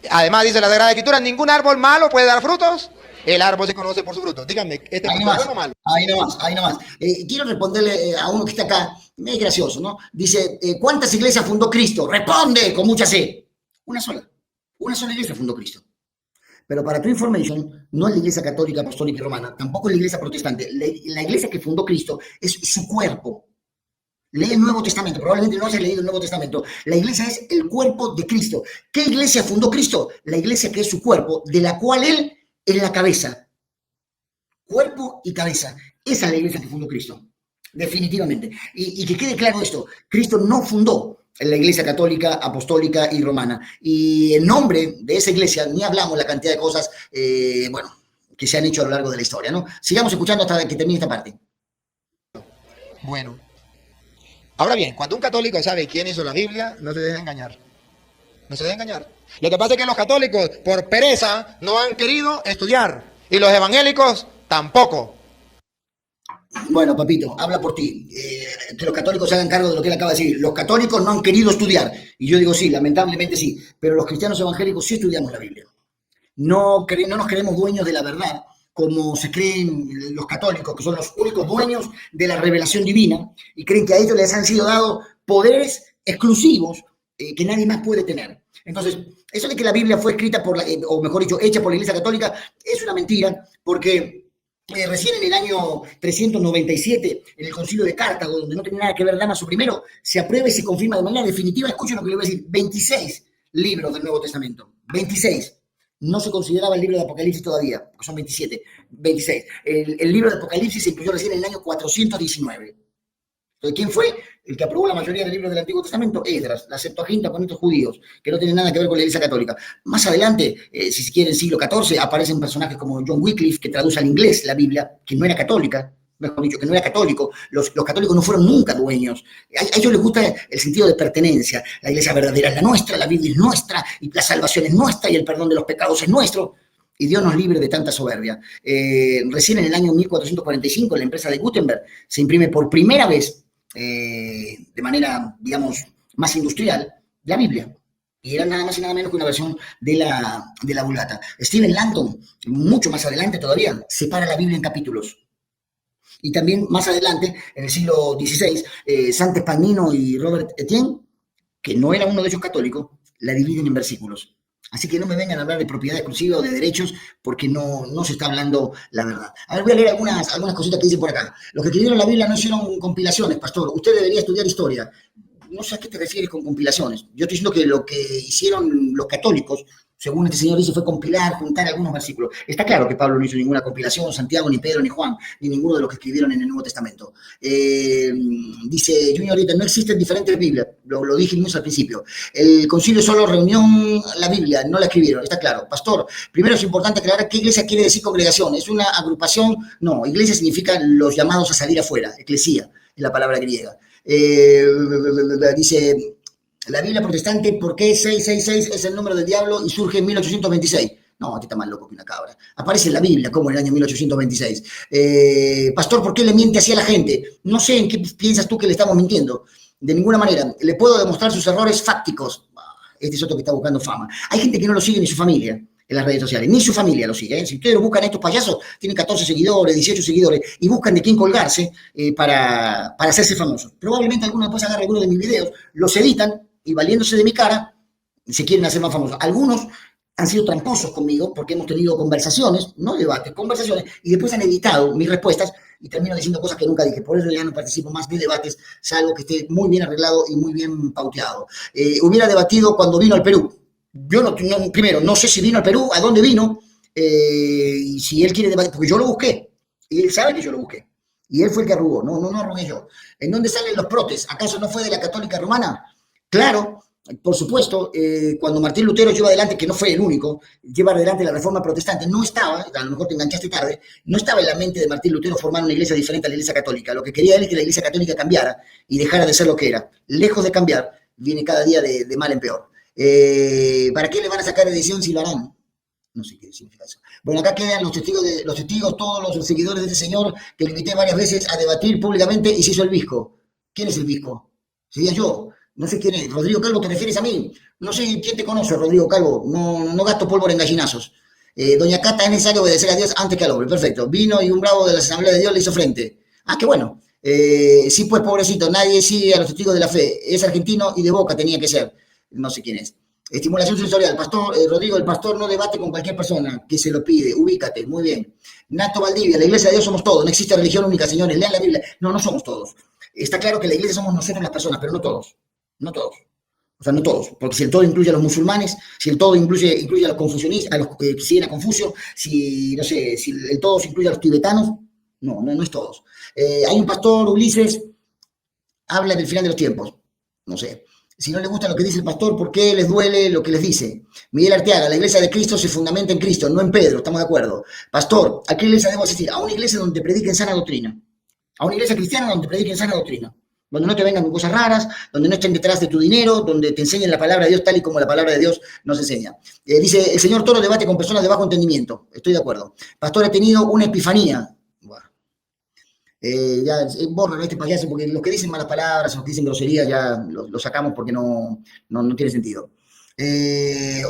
Además dice la Sagrada Escritura, ningún árbol malo puede dar frutos, el árbol se conoce por su fruto. Díganme, ¿este es bueno o malo? Ahí nomás. Quiero responderle a uno que está acá, es gracioso, ¿no? Dice, ¿cuántas iglesias fundó Cristo? Responde con mucha C. Una sola iglesia fundó Cristo. Pero para tu information, no es la Iglesia Católica, Apostólica y Romana, tampoco es la Iglesia Protestante. La iglesia que fundó Cristo es su cuerpo. Lee el Nuevo Testamento, probablemente no hayas leído el Nuevo Testamento. La iglesia es el cuerpo de Cristo. ¿Qué iglesia fundó Cristo? La iglesia que es su cuerpo, de la cual él es la cabeza. Cuerpo y cabeza. Esa es la iglesia que fundó Cristo, definitivamente. Y que quede claro esto, Cristo no fundó la Iglesia Católica, Apostólica y Romana. Y en nombre de esa iglesia, ni hablamos la cantidad de cosas, que se han hecho a lo largo de la historia, ¿no? Sigamos escuchando hasta que termine esta parte. Bueno. Ahora bien, cuando un católico sabe quién hizo la Biblia, no se deja engañar. No se deja engañar. Lo que pasa es que los católicos, por pereza, no han querido estudiar. Y los evangélicos, tampoco. Bueno, papito, habla por ti. Que los católicos se hagan cargo de lo que él acaba de decir. Los católicos no han querido estudiar. Y yo digo sí, lamentablemente sí. Pero los cristianos evangélicos sí estudiamos la Biblia. No nos creemos dueños de la verdad, como se creen los católicos, que son los únicos dueños de la revelación divina, y creen que a ellos les han sido dados poderes exclusivos que nadie más puede tener. Entonces, eso de que la Biblia fue escrita o mejor dicho, hecha por la Iglesia Católica, es una mentira, porque recién en el año 397, en el Concilio de Cartago, donde no tenía nada que ver Damaso I, se aprueba y se confirma de manera definitiva, escuchen lo que le voy a decir, 26 libros del Nuevo Testamento, 26. No se consideraba el libro de Apocalipsis todavía, porque son 26. El libro de Apocalipsis se incluyó recién en el año 419. Entonces, ¿quién fue el que aprobó la mayoría del libros del Antiguo Testamento? Esdras, la Septuaginta con estos judíos, que no tienen nada que ver con la Iglesia Católica. Más adelante, si se quiere, en el siglo XIV, aparecen personajes como John Wycliffe, que traduce al inglés la Biblia, que no era católica, mejor dicho, que no era católico. Los católicos no fueron nunca dueños. A ellos les gusta el sentido de pertenencia. La iglesia verdadera es la nuestra, la Biblia es nuestra, y la salvación es nuestra, y el perdón de los pecados es nuestro. Y Dios nos libre de tanta soberbia. Recién en el año 1445, en la empresa de Gutenberg, se imprime por primera vez, de manera, digamos, más industrial, la Biblia. Y era nada más y nada menos que una versión de la Vulgata. Stephen Langton, mucho más adelante todavía, separa la Biblia en capítulos. Y también más adelante, en el siglo XVI, Santo Pagnino y Robert Etienne, que no era uno de ellos católico, la dividen en versículos. Así que no me vengan a hablar de propiedad exclusiva o de derechos, porque no se está hablando la verdad. A ver, voy a leer algunas cositas que dicen por acá. Los que escribieron la Biblia no hicieron compilaciones, pastor. Usted debería estudiar historia. No sé a qué te refieres con compilaciones. Yo estoy diciendo que lo que hicieron los católicos, según este señor dice, fue compilar, juntar algunos versículos. Está claro que Pablo no hizo ninguna compilación, Santiago, ni Pedro, ni Juan, ni ninguno de los que escribieron en el Nuevo Testamento. Dice Junior ahorita, no existen diferentes Biblias, lo dijimos al principio. El concilio solo reunió la Biblia, no la escribieron, está claro. Pastor, primero es importante aclarar qué iglesia quiere decir congregación. ¿Es una agrupación? No, iglesia significa los llamados a salir afuera, eclesía, es la palabra griega. Dice la Biblia protestante, ¿por qué 666 es el número del diablo y surge en 1826? No, aquí está más loco que una cabra. Aparece en la Biblia como en el año 1826. Pastor, ¿por qué le miente así a la gente? No sé en qué piensas tú que le estamos mintiendo. De ninguna manera. Le puedo demostrar sus errores fácticos. Este es otro que está buscando fama. Hay gente que no lo sigue ni su familia en las redes sociales, ni su familia lo sigue. Si ustedes lo buscan, estos payasos tienen 14 seguidores, 18 seguidores, y buscan de quién colgarse para hacerse famosos. Probablemente algunos después agarran algunos de mis videos, los editan, y valiéndose de mi cara, se quieren hacer más famosos. Algunos han sido tramposos conmigo porque hemos tenido conversaciones, no debates, conversaciones, y después han editado mis respuestas y termino diciendo cosas que nunca dije. Por eso ya no participo más de debates, salvo que esté muy bien arreglado y muy bien pauteado. Hubiera debatido cuando vino al Perú. Yo primero, no sé si vino al Perú, a dónde vino, y si él quiere debatir, porque yo lo busqué, y él sabe que yo lo busqué. Y él fue el que arrugó, no arrugué yo. ¿En dónde salen los protes? ¿Acaso no fue de la Católica Romana? Claro, por supuesto, cuando Martín Lutero lleva adelante, que no fue el único, lleva adelante la Reforma Protestante, no estaba, a lo mejor te enganchaste tarde, no estaba en la mente de Martín Lutero formar una iglesia diferente a la iglesia católica. Lo que quería él es que la iglesia católica cambiara y dejara de ser lo que era. Lejos de cambiar, viene cada día de mal en peor. ¿Para qué le van a sacar edición si lo harán? No sé qué significa eso. Bueno, acá quedan los testigos, todos los seguidores de este señor que le invité varias veces a debatir públicamente y se hizo el visco. ¿Quién es el visco? Sería yo. No sé quién es. Rodrigo Calvo, ¿te refieres a mí? No sé quién te conoce, Rodrigo Calvo. No gasto pólvora en gallinazos. Doña Cata, es necesario obedecer a Dios antes que al hombre. Perfecto. Vino y un bravo de la Asamblea de Dios le hizo frente. Ah, qué bueno. Sí, pues, pobrecito, nadie sigue a los testigos de la fe. Es argentino y de Boca tenía que ser. No sé quién es. Estimulación sensorial. Pastor, Rodrigo, el pastor no debate con cualquier persona que se lo pide. Ubícate. Muy bien. Nato Valdivia, la iglesia de Dios somos todos. No existe religión única, señores. Lean la Biblia. No somos todos. Está claro que la iglesia somos nosotros las personas, pero no todos. No todos. O sea, no todos. Porque si el todo incluye a los musulmanes, si el todo incluye a los confucionistas, a los que siguen a Confucio, si el todo incluye a los tibetanos, no es todos. Hay un pastor, Ulises, habla del final de los tiempos. No sé. Si no les gusta lo que dice el pastor, ¿por qué les duele lo que les dice? Miguel Arteaga, la iglesia de Cristo se fundamenta en Cristo, no en Pedro, estamos de acuerdo. Pastor, ¿a qué iglesia debo asistir? A una iglesia donde prediquen sana doctrina. A una iglesia cristiana donde prediquen sana doctrina. Donde no te vengan con cosas raras, donde no estén detrás de tu dinero, donde te enseñen la palabra de Dios tal y como la palabra de Dios nos enseña. Dice, el señor Toro debate con personas de bajo entendimiento. Estoy de acuerdo. Pastor, he tenido una epifanía. Bueno. Ya borro este payaso, porque los que dicen malas palabras, los que dicen groserías, ya lo sacamos porque no tiene sentido.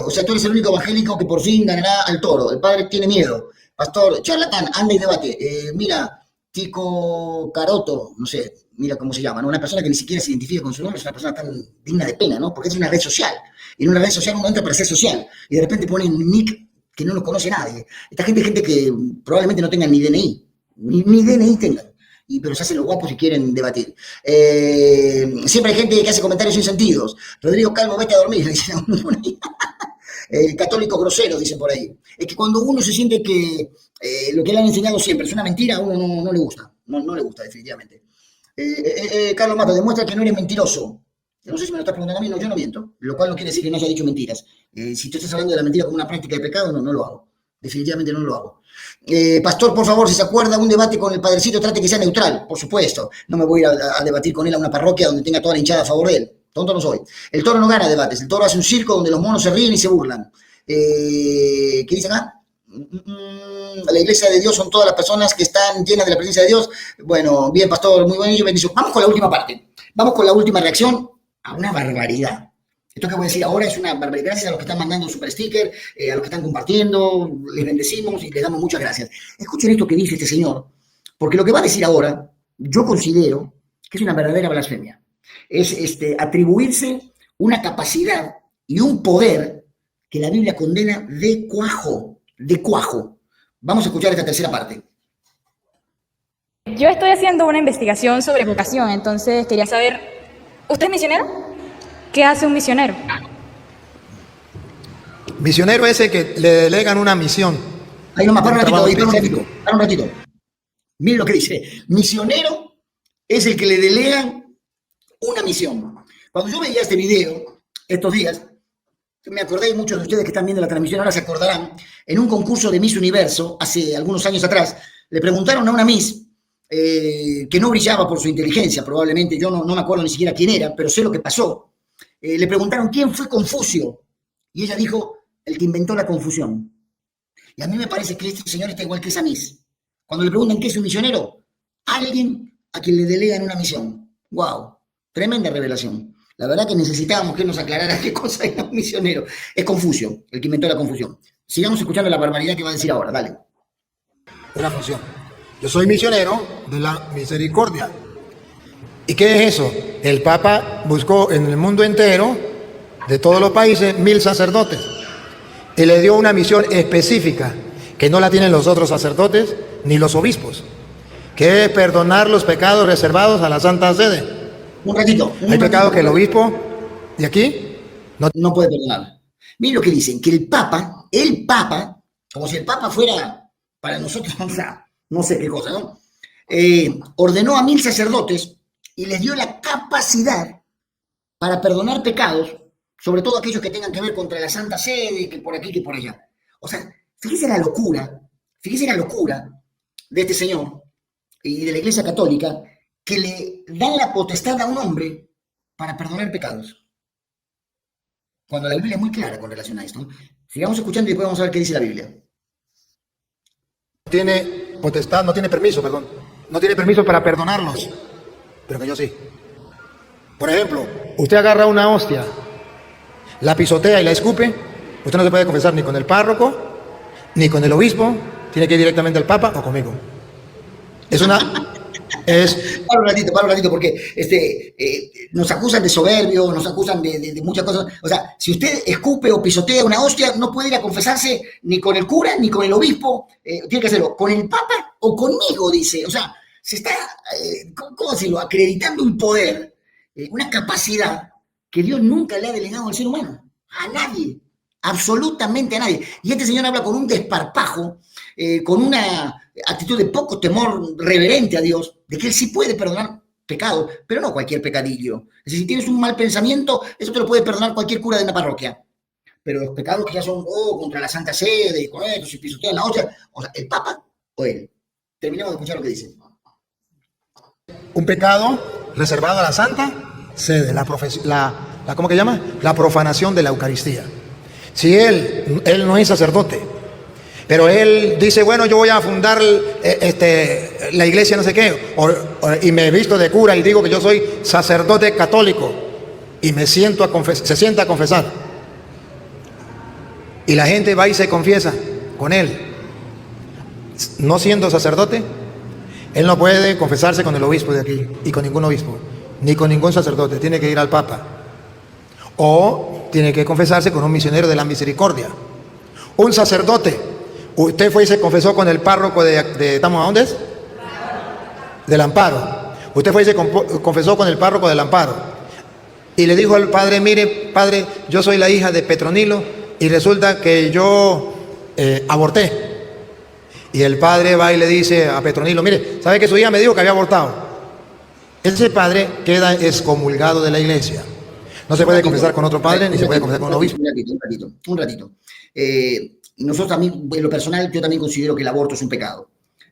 O sea, tú eres el único evangélico que por fin ganará al Toro. El padre tiene miedo. Pastor, charlatán, anda y debate. Mira, Tico Caroto, no sé, mira cómo se llama, ¿no? Una persona que ni siquiera se identifica con su nombre es una persona tan digna de pena, ¿no? Porque es una red social. Y en una red social uno entra para ser social. Y de repente ponen un nick que no lo conoce nadie. Esta gente es gente que probablemente no tenga ni DNI. Ni DNI tengan. Pero se hacen los guapos si quieren debatir. Siempre hay gente que hace comentarios sin sentidos. Rodrigo Calvo, vete a dormir. Católicos groseros, dicen por ahí. Es que cuando uno se siente que lo que le han enseñado siempre es una mentira, a uno no le gusta. No le gusta, definitivamente. Carlos Mato, demuestra que no eres mentiroso. No sé si me lo estás preguntando a mí, no, yo no miento. Lo cual no quiere decir que no haya dicho mentiras. Si tú estás hablando de la mentira como una práctica de pecado, no lo hago. Definitivamente no lo hago. Pastor, por favor, si se acuerda un debate con el padrecito, trate que sea neutral, por supuesto. No me voy a ir a debatir con él a una parroquia donde tenga toda la hinchada a favor de él. Tonto no soy. El Toro no gana debates. El Toro hace un circo donde los monos se ríen y se burlan. ¿Qué dice acá? La iglesia de Dios son todas las personas que están llenas de la presencia de Dios. Bueno, bien, pastor, muy bonito, bendición. Vamos con la última parte. Vamos con la última reacción a una barbaridad. Esto que voy a decir ahora es una barbaridad. Gracias a los que están mandando un super sticker, a los que están compartiendo, les bendecimos y les damos muchas gracias. Escuchen esto que dice este señor, porque lo que va a decir ahora, yo considero que es una verdadera blasfemia. Es atribuirse una capacidad y un poder que la Biblia condena de cuajo. Vamos a escuchar esta tercera parte. Yo estoy haciendo una investigación sobre vocación, entonces quería saber, ¿usted es misionero? ¿Qué hace un misionero? Misionero es el que le delegan una misión. Ahí nomás, para un ratito. Miren lo que dice. Misionero es el que le delegan una misión. Cuando yo veía este video estos días, me acordé, y muchos de ustedes que están viendo la transmisión ahora se acordarán, en un concurso de Miss Universo, hace algunos años atrás, le preguntaron a una Miss que no brillaba por su inteligencia, probablemente, yo no me acuerdo ni siquiera quién era, pero sé lo que pasó. Le preguntaron quién fue Confucio, y ella dijo, el que inventó la confusión. Y a mí me parece que este señor está igual que esa Miss. Cuando le preguntan qué es un misionero, alguien a quien le delegan una misión. ¡Wow! Tremenda revelación. La verdad que necesitábamos que nos aclarara qué cosa era un misionero. Es Confucio, el que inventó la confusión. Sigamos escuchando la barbaridad que va a decir ahora, dale. Una función. Yo soy misionero de la misericordia. ¿Y qué es eso? El Papa buscó en el mundo entero, de todos los países, 1000 sacerdotes. y le dio una misión específica que no la tienen los otros sacerdotes ni los obispos, que es perdonar los pecados reservados a la Santa Sede. Un ratito. Hay pecados que el obispo de aquí no puede perdonar. Miren lo que dicen, que el Papa, como si el Papa fuera para nosotros, o sea, no sé qué cosa, ¿no? Ordenó a 1000 sacerdotes y les dio la capacidad para perdonar pecados, sobre todo aquellos que tengan que ver contra la Santa Sede, que por aquí, que por allá. O sea, fíjese la locura de este señor y de la Iglesia Católica, que le dan la potestad a un hombre para perdonar pecados. Cuando la Biblia es muy clara con relación a esto. Sigamos escuchando y después vamos a ver qué dice la Biblia. tiene potestad, no tiene permiso para perdonarlos, pero que yo sí. Por ejemplo, usted agarra una hostia, la pisotea y la escupe, usted no se puede confesar ni con el párroco, ni con el obispo, tiene que ir directamente al Papa o conmigo. Para un ratito, porque nos acusan de soberbio, nos acusan de muchas cosas. O sea, si usted escupe o pisotea una hostia, no puede ir a confesarse ni con el cura, ni con el obispo, tiene que hacerlo con el Papa o conmigo, dice. O sea, se está, ¿cómo decirlo?, acreditando un poder, una capacidad que Dios nunca le ha delegado al ser humano, a nadie, absolutamente a nadie. Y este señor habla con un desparpajo, con una actitud de poco temor reverente a Dios, de que Él sí puede perdonar pecado, pero no cualquier pecadillo. Es decir, si tienes un mal pensamiento, eso te lo puede perdonar cualquier cura de una parroquia. Pero los pecados que ya son contra la Santa Sede, con esto, si pisotean la hostia, o sea, el Papa o Él. Terminamos de escuchar lo que dice. Un pecado reservado a la Santa Sede, ¿cómo que llama? La profanación de la Eucaristía. Si él no es sacerdote, pero él dice, bueno, yo voy a fundar la iglesia no sé qué, y me he visto de cura y digo que yo soy sacerdote católico, y se sienta a confesar, y la gente va y se confiesa con él, no siendo sacerdote, él no puede confesarse con el obispo de aquí, y con ningún obispo, ni con ningún sacerdote, tiene que ir al Papa, o tiene que confesarse con un misionero de la misericordia. Un sacerdote, usted fue y se confesó con el párroco ¿estamos a dónde es? Del Amparo. Usted fue y se confesó con el párroco del Amparo. Y le dijo al padre, mire, padre, yo soy la hija de Petronilo y resulta que yo aborté. Y el padre va y le dice a Petronilo, mire, ¿sabe que su hija me dijo que había abortado? Ese padre queda excomulgado de la iglesia. No se puede confesar con otro padre, ni se puede confesar con un obispo. Un ratito. Nosotros también, en lo personal, yo también considero que el aborto es un pecado.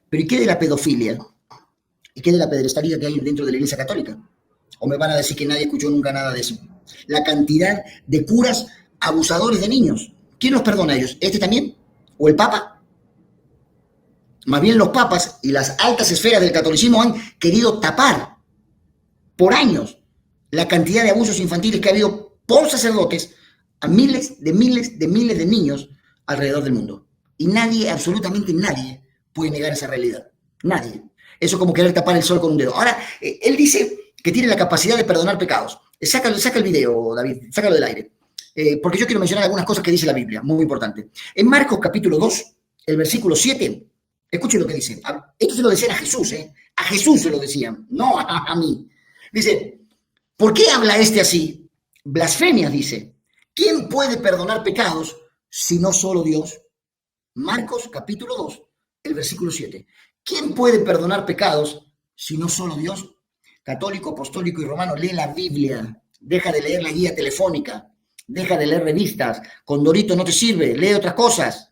Pero ¿y qué de la pedofilia? ¿Y qué de la pederastalía que hay dentro de la Iglesia Católica? ¿O me van a decir que nadie escuchó nunca nada de eso? La cantidad de curas abusadores de niños. ¿Quién los perdona a ellos? ¿Este también? ¿O el Papa? Más bien los papas y las altas esferas del catolicismo han querido tapar por años la cantidad de abusos infantiles que ha habido por sacerdotes a miles de niños alrededor del mundo. Y nadie, absolutamente nadie, puede negar esa realidad. Nadie. Eso es como querer tapar el sol con un dedo. Ahora, él dice que tiene la capacidad de perdonar pecados. Saca el video, David, sácalo del aire. Porque yo quiero mencionar algunas cosas que dice la Biblia, muy importante. En Marcos capítulo 2, el versículo 7, escuchen lo que dice. Esto se lo decían a Jesús, a Jesús se lo decían, no a mí. Dice, ¿por qué habla este así? Blasfemias, dice. ¿Quién puede perdonar pecados si no solo Dios? Marcos capítulo 2, el versículo 7. ¿Quién puede perdonar pecados si no solo Dios? Católico, apostólico y romano, lee la Biblia. Deja de leer la guía telefónica. Deja de leer revistas. Condorito no te sirve. Lee otras cosas.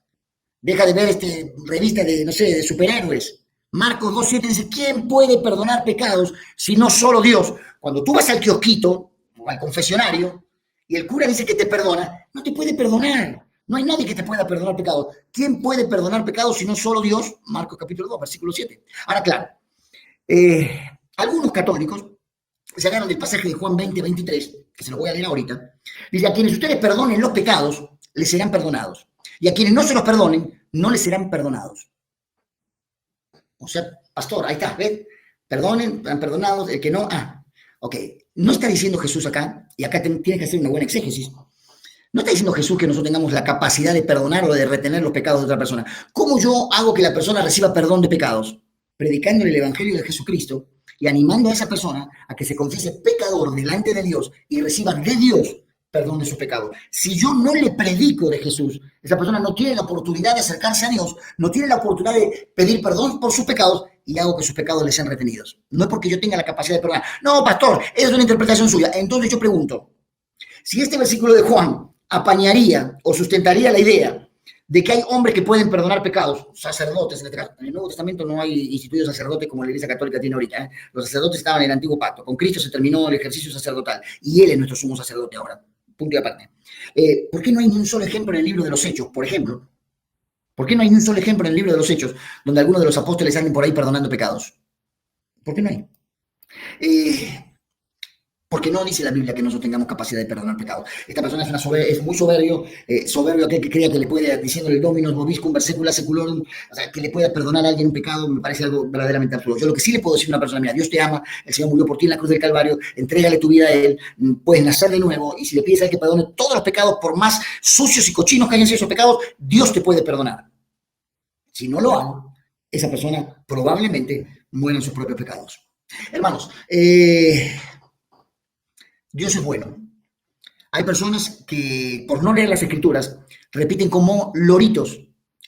Deja de ver revistas de superhéroes. Marcos 2.7 dice, ¿quién puede perdonar pecados si no solo Dios? Cuando tú vas al kiosquito o al confesionario y el cura dice que te perdona, no te puede perdonar. No hay nadie que te pueda perdonar pecados. ¿Quién puede perdonar pecados si no solo Dios? Marcos capítulo 2, versículo 7. Ahora, claro, algunos católicos se agarran del pasaje de Juan 20:23, que se lo voy a leer ahorita. Dice, a quienes ustedes perdonen los pecados, les serán perdonados. Y a quienes no se los perdonen, no les serán perdonados. O sea, pastor, ahí está, ¿ves? Perdonen, serán perdonados, el que no, ok. No está diciendo Jesús acá, y acá tiene que hacer una buena exégesis. No está diciendo Jesús que nosotros tengamos la capacidad de perdonar o de retener los pecados de otra persona. ¿Cómo yo hago que la persona reciba perdón de pecados? Predicándole el Evangelio de Jesucristo y animando a esa persona a que se confiese pecador delante de Dios y reciba de Dios perdón de sus pecados. Si yo no le predico de Jesús, esa persona no tiene la oportunidad de acercarse a Dios, no tiene la oportunidad de pedir perdón por sus pecados y hago que sus pecados les sean retenidos. No es porque yo tenga la capacidad de perdonar. No, pastor, es una interpretación suya. Entonces yo pregunto, si este versículo de Juan apañaría o sustentaría la idea de que hay hombres que pueden perdonar pecados, sacerdotes, en el Nuevo Testamento no hay instituidos sacerdotes como la Iglesia Católica tiene ahorita, ¿eh? Los sacerdotes estaban en el Antiguo Pacto, con Cristo se terminó el ejercicio sacerdotal y Él es nuestro sumo sacerdote ahora, punto y aparte. ¿Por qué no hay ni un solo ejemplo en el libro de los Hechos, por ejemplo? ¿Por qué no hay ni un solo ejemplo en el libro de los Hechos donde algunos de los apóstoles anden por ahí perdonando pecados? ¿Por qué no hay? Porque no dice la Biblia que nosotros tengamos capacidad de perdonar pecados. Esta persona es muy soberbio aquel que crea que le puede, diciéndole Dominus vobiscum versecula seculorum, o sea, que le pueda perdonar a alguien un pecado, me parece algo verdaderamente absurdo. Yo lo que sí le puedo decir a una persona, mira, Dios te ama, el Señor murió por ti en la cruz del Calvario, entrégale tu vida a Él, puedes nacer de nuevo, y si le pides a Él que perdone todos los pecados, por más sucios y cochinos que hayan sido esos pecados, Dios te puede perdonar. Si no lo hago, esa persona probablemente muere en sus propios pecados. Hermanos, Dios es bueno. Hay personas que, por no leer las Escrituras, repiten como loritos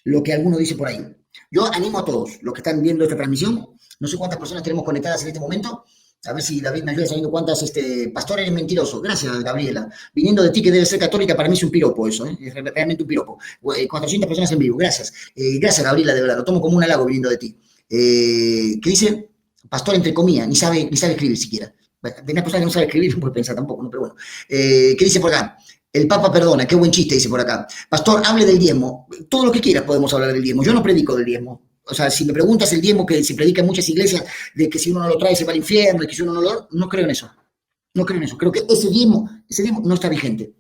lo que alguno dice por ahí. Yo animo a todos los que están viendo esta transmisión, no sé cuántas personas tenemos conectadas en este momento, a ver si David me ayuda sabiendo cuántas, pastor, eres mentiroso. Gracias, Gabriela. Viniendo de ti, que debe ser católica, para mí es un piropo eso, ¿eh? Es realmente un piropo. 400 personas en vivo, gracias. Gracias, Gabriela, de verdad, lo tomo como un halago viniendo de ti. ¿Qué dice? Pastor, entre comillas, ni sabe escribir siquiera. Bueno, de una persona que no sabe escribir, no puede pensar tampoco, ¿no? Pero bueno. ¿Qué dice por acá? El Papa perdona, qué buen chiste, dice por acá. Pastor, hable del diezmo. Todo lo que quieras podemos hablar del diezmo. Yo no predico del diezmo. O sea, si me preguntas el diezmo que se predica en muchas iglesias, de que si uno no lo trae se va al infierno, y que si uno no lo... No creo en eso. No creo en eso. Creo que ese diezmo no está vigente.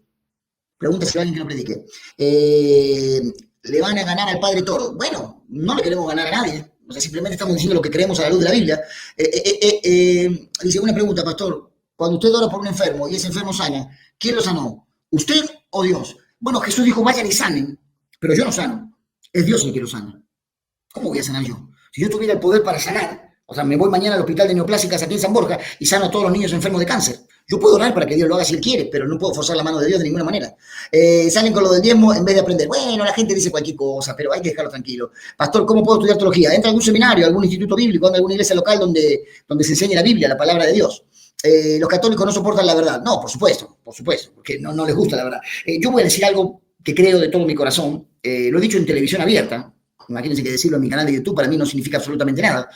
Pregunta si alguien que lo predique. ¿Le van a ganar al Padre Toro? Bueno, no le queremos ganar a nadie. O sea, simplemente estamos diciendo lo que creemos a la luz de la Biblia. Dice una pregunta, pastor. Cuando usted ora por un enfermo y ese enfermo sana, ¿quién lo sanó? ¿Usted o Dios? Bueno, Jesús dijo, vayan y sanen, pero yo no sano. Es Dios el que lo sana. ¿Cómo voy a sanar yo? Si yo tuviera el poder para sanar, o sea, me voy mañana al hospital de neoplásicas aquí en San Borja y sano a todos los niños enfermos de cáncer. Yo puedo orar para que Dios lo haga si Él quiere, pero no puedo forzar la mano de Dios de ninguna manera. Salen con lo del diezmo en vez de aprender. Bueno, la gente dice cualquier cosa, pero hay que dejarlo tranquilo. Pastor, ¿cómo puedo estudiar teología? Entra a algún seminario, algún instituto bíblico, a alguna iglesia local donde se enseñe la Biblia, la palabra de Dios. Los católicos no soportan la verdad. No, por supuesto, porque no les gusta la verdad. Yo voy a decir algo que creo de todo mi corazón. Lo he dicho en televisión abierta. Imagínense que decirlo en mi canal de YouTube para mí no significa absolutamente nada.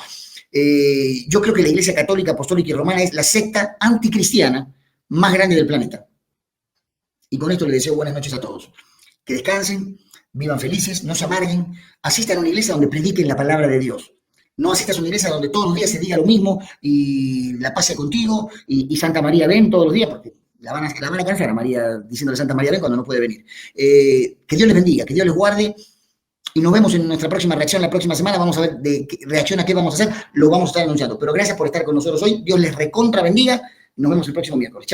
Yo creo que la Iglesia Católica, Apostólica y Romana es la secta anticristiana más grande del planeta. Y con esto les deseo buenas noches a todos. Que descansen, vivan felices, no se amarguen, asistan a una iglesia donde prediquen la palabra de Dios. No asistas a una iglesia donde todos los días se diga lo mismo y la paz sea contigo y Santa María ven todos los días, porque la van a cansar a María diciéndole Santa María ven cuando no puede venir. Que Dios les bendiga, que Dios les guarde. Y nos vemos en nuestra próxima reacción la próxima semana. Vamos a ver de qué reacción a qué vamos a hacer. Lo vamos a estar anunciando. Pero gracias por estar con nosotros hoy. Dios les recontra bendiga. Nos vemos el próximo miércoles. Chao.